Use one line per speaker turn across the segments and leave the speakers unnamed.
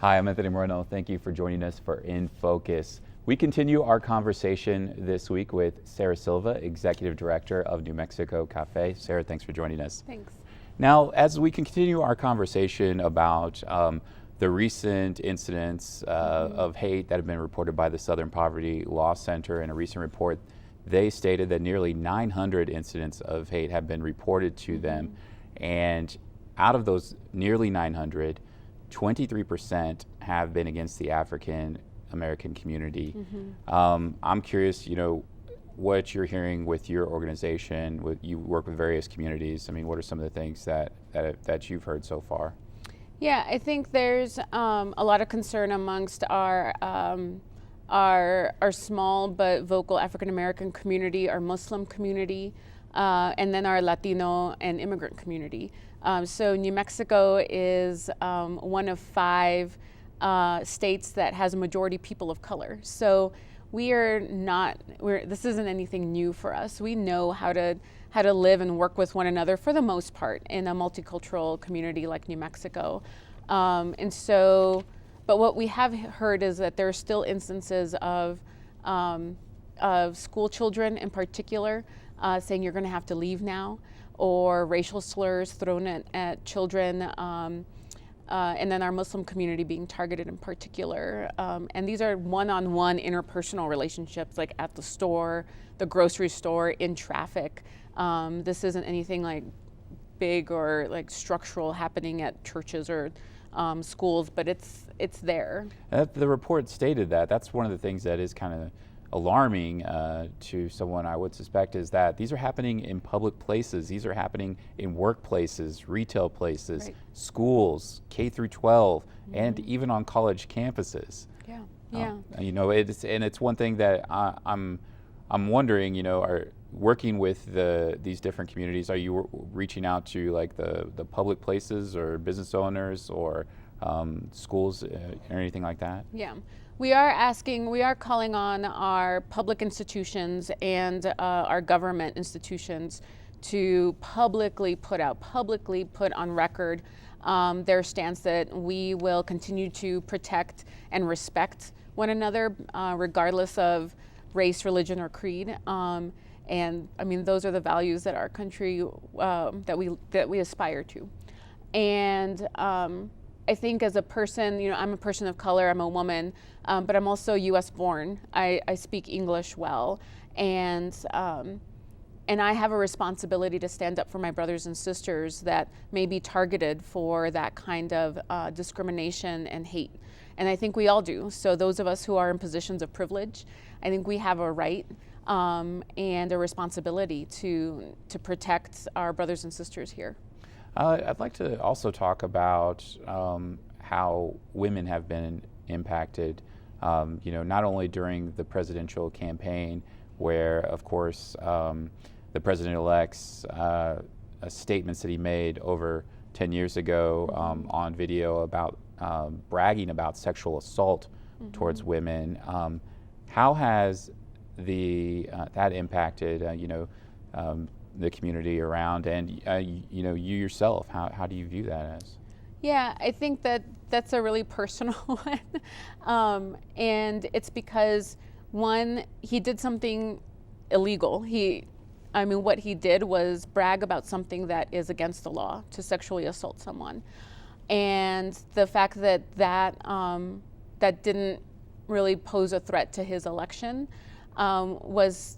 Hi, I'm Anthony Moreno. Thank you for joining us for In Focus. We continue our conversation this week with Sarah Silva, Executive Director of New Mexico CAFé. Sarah, thanks for joining us.
Thanks.
Now, as we continue our conversation about the recent incidents of hate that have been reported by the Southern Poverty Law Center, in a recent report, they stated that nearly 900 incidents of hate have been reported to them. And out of those nearly 900, 23% have been against the African American community. I'm curious, what you're hearing with your organization. You work with various communities. I mean, what are some of the things that you've heard so far?
Yeah, I think there's a lot of concern amongst our small but vocal African American community, our Muslim community, and then our Latino and immigrant community. So New Mexico is one of 5 states that has a majority people of color. So this isn't anything new for us. We know how to live and work with one another for the most part in a multicultural community like New Mexico. But what we have heard is that there are still instances of school children in particular saying you're going to have to leave now, or racial slurs thrown at children, and then our Muslim community being targeted in particular. And these are one-on-one interpersonal relationships, like at the store, the grocery store, in traffic. This isn't anything like big or like structural happening at churches or schools, but it's there.
The report stated that. That's one of the things that is kind of alarming to someone, I would suspect, is that these are happening in public places. These are happening in workplaces, retail places, right, schools, K through 12, and even on college campuses.
Yeah.
It's one thing that I'm wondering, are working with these different communities, are you reaching out to like the public places or business owners or schools or anything like that?
Yeah. We are calling on our public institutions and our government institutions to publicly put on record their stance that we will continue to protect and respect one another, regardless of race, religion, or creed. And I mean, those are the values that our country, that we aspire to. And I think as a person, I'm a person of color, I'm a woman, but I'm also U.S. born. I speak English well, and I have a responsibility to stand up for my brothers and sisters that may be targeted for that kind of discrimination and hate. And I think we all do. So those of us who are in positions of privilege, I think we have a right and a responsibility to protect our brothers and sisters here.
I'd like to also talk about how women have been impacted, not only during the presidential campaign, where, of course, the president-elect's statements that he made over 10 years ago on video about bragging about sexual assault towards women. How has that impacted, the community around, and you yourself? How do you view that as?
Yeah, I think that's a really personal one, and it's because, one, he did something illegal. What he did was brag about something that is against the law, to sexually assault someone, and the fact that didn't really pose a threat to his election was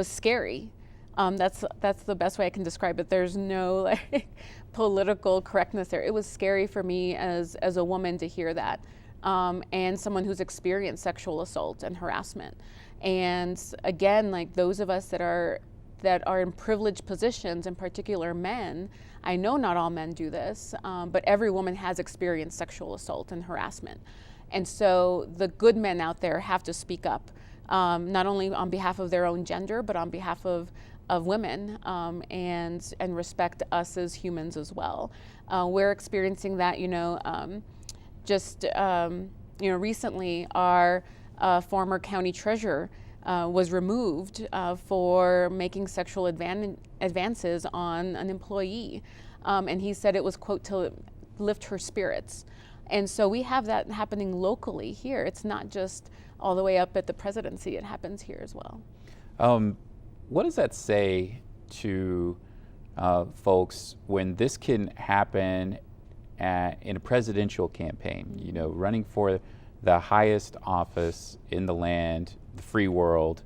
scary. That's the best way I can describe it. There's no political correctness there. It was scary for me as a woman to hear that, and someone who's experienced sexual assault and harassment. And again, those of us that are in privileged positions, in particular men, I know not all men do this, but every woman has experienced sexual assault and harassment. And so the good men out there have to speak up, not only on behalf of their own gender, but on behalf of women, and respect us as humans as well. We're experiencing that, recently our former county treasurer was removed for making sexual advances on an employee. And he said it was, quote, to lift her spirits. And so we have that happening locally here. It's not just all the way up at the presidency, it happens here as well.
What does that say to folks when this can happen in a presidential campaign, you know, running for the highest office in the land, the free world,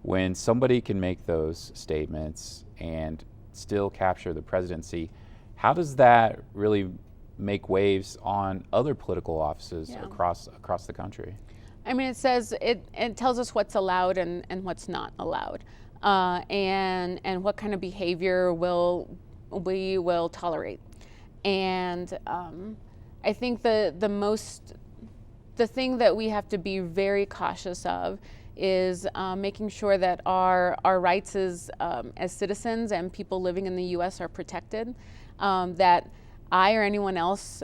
when somebody can make those statements and still capture the presidency? How does that really make waves on other political offices across the country?
I mean, it tells us what's allowed and what's not allowed, and what kind of behavior we will tolerate. And I think the thing that we have to be very cautious of is making sure that our rights as citizens and people living in the U.S. are protected, that I or anyone else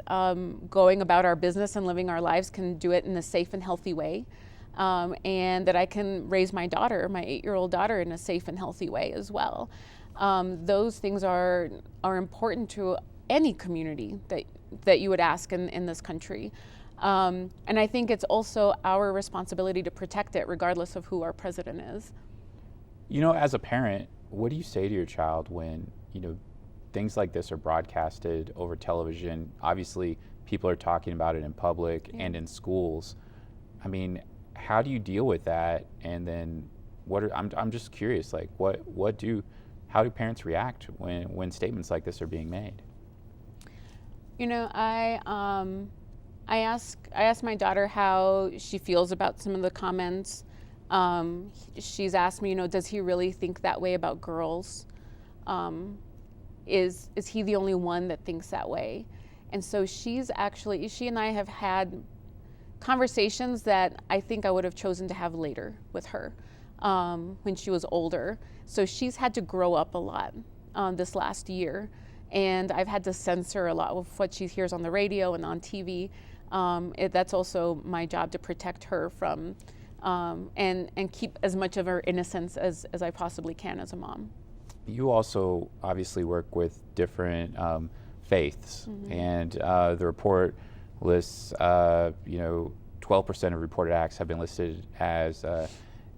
going about our business and living our lives can do it in a safe and healthy way, and that I can raise my daughter, my 8-year-old daughter, in a safe and healthy way as well. Those things are important to any community that you would ask in this country. And I think it's also our responsibility to protect it regardless of who our president is.
You know, as a parent, what do you say to your child when, you know, things like this are broadcasted over television? Obviously, people are talking about it in public and in schools. I mean, how do you deal with that? And then I'm just curious, like how do parents react when statements like this are being made?
You know, I asked my daughter how she feels about some of the comments. She's asked me, you know, does he really think that way about girls? Is he the only one that thinks that way? And so she and I have had conversations that I think I would have chosen to have later with her when she was older. So she's had to grow up a lot this last year. And I've had to censor a lot of what she hears on the radio and on TV. That's also my job, to protect her from and keep as much of her innocence as I possibly can as a mom.
You also obviously work with different faiths, and the report lists, 12% of reported acts have been listed as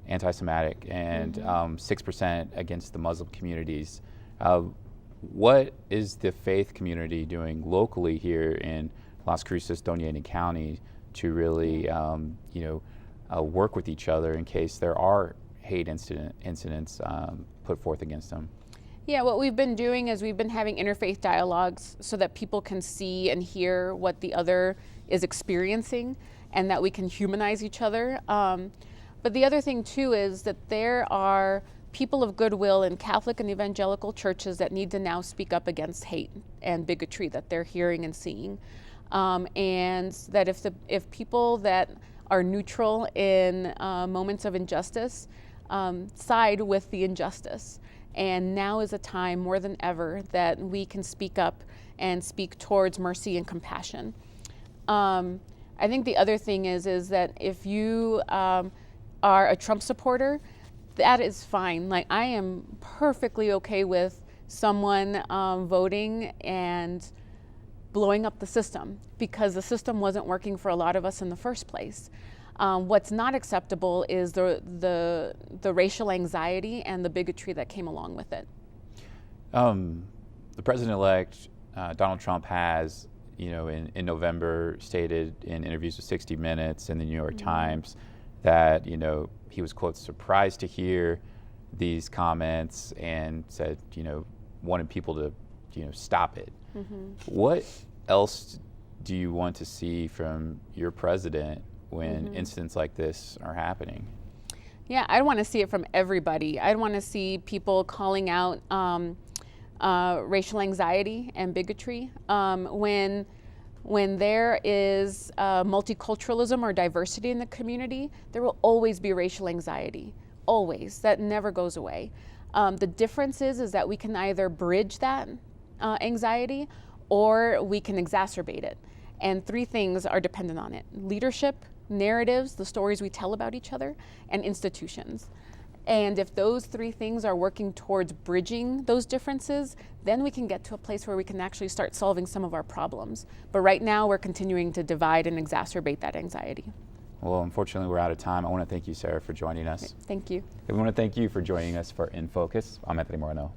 anti-Semitic, and 6% against the Muslim communities. What is the faith community doing locally here in Las Cruces, Doña Ana County to really, work with each other in case there are hate incidents put forth against them?
Yeah, what we've been doing is we've been having interfaith dialogues so that people can see and hear what the other is experiencing and that we can humanize each other. But the other thing too is that there are people of goodwill in Catholic and evangelical churches that need to now speak up against hate and bigotry that they're hearing and seeing. And that if people that are neutral in moments of injustice side with the injustice. And now is a time more than ever that we can speak up and speak towards mercy and compassion. I think the other thing is that if you are a Trump supporter, that is fine. Like, I am perfectly okay with someone voting and blowing up the system because the system wasn't working for a lot of us in the first place. What's not acceptable is the racial anxiety and the bigotry that came along with it.
The president-elect, Donald Trump, has, in November stated in interviews with 60 Minutes and the New York Times that, he was, quote, surprised to hear these comments and said, wanted people to, stop it. What else do you want to see from your president when incidents like this are happening?
Yeah, I want to see it from everybody. I want to see people calling out racial anxiety and bigotry. When there is multiculturalism or diversity in the community, there will always be racial anxiety. Always. That never goes away. The difference is that we can either bridge that anxiety or we can exacerbate it. And 3 things are dependent on it: leadership, narratives, the stories we tell about each other, and institutions. And if those three things are working towards bridging those differences, then we can get to a place where we can actually start solving some of our problems. But right now, we're continuing to divide and exacerbate that anxiety.
Well, unfortunately, we're out of time. I want to thank you, Sarah, for joining us.
Thank you.
And we want to thank you for joining us for In Focus. I'm Anthony Moreno.